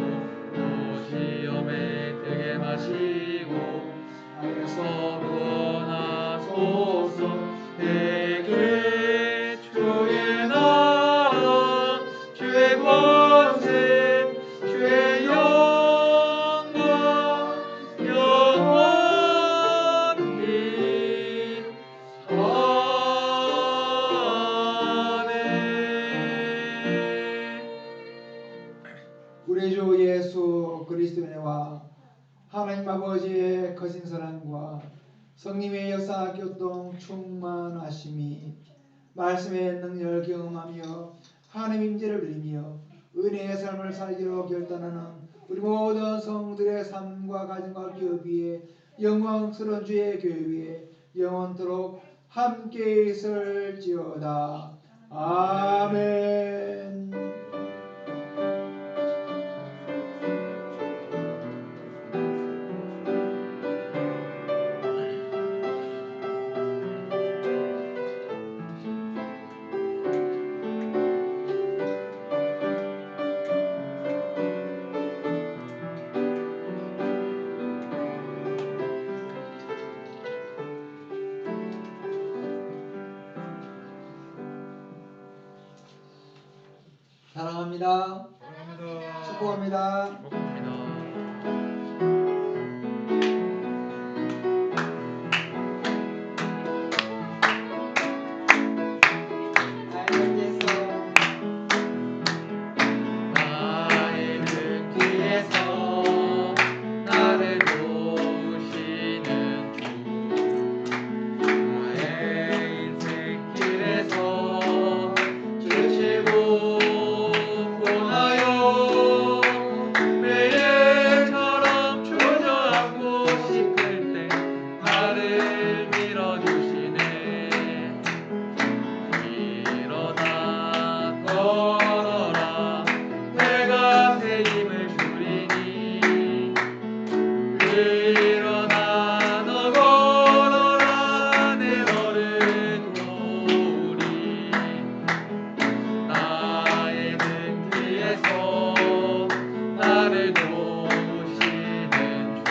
또 시험에 들게 마시고 하여서 구원하소서. 내게 주의 나라 주의 권세 주의 영광 영원히
아버지의 거신 사랑과 성님의 역사 교통 충만하심이 말씀의 능력을 경험하며 하나님 임재를 누리며 은혜의 삶을 살기로 결단하는 우리 모든 성들의 삶과 가정과 기업 위에 영광스러운 주의 교회 위에 영원토록 함께 있을지어다. 아멘. 사랑합니다.
사랑합니다.
축복합니다.
축복합니다. 나의 등 뒤에서 나를 도우시는 주, 나의 인생 길에서 주시고 보하여 매일처럼 주저앉고 싶을 때 나를 밀어주시네. 일어나 걸어라, 내가 새 힘을 주리니. 일어나 너 걸어라, 내 너를 도우리. 나의 등 뒤에서 나를 도우시는 주,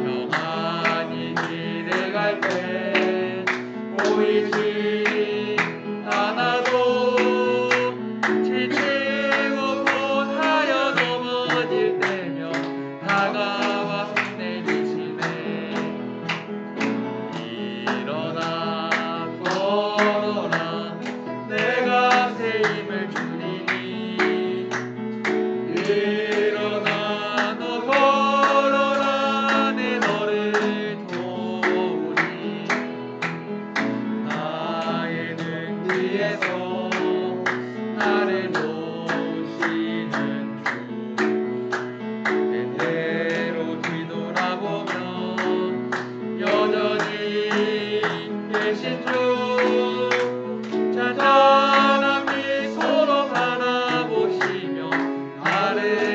평안히 길을 갈 때 보이지 않아도 지치고 고하여 넘어질 때면 다가와 손내주시네. 일어나 걸어라, 내가 새 힘을 주리니. 일어나 너 걸어라, 내 너를 도우리. 나의 등 뒤에서 나를 도우시는 주, 때때로 뒤돌아보면 여전히 계신 주, 잔잔한 미소로 바라보시며 나를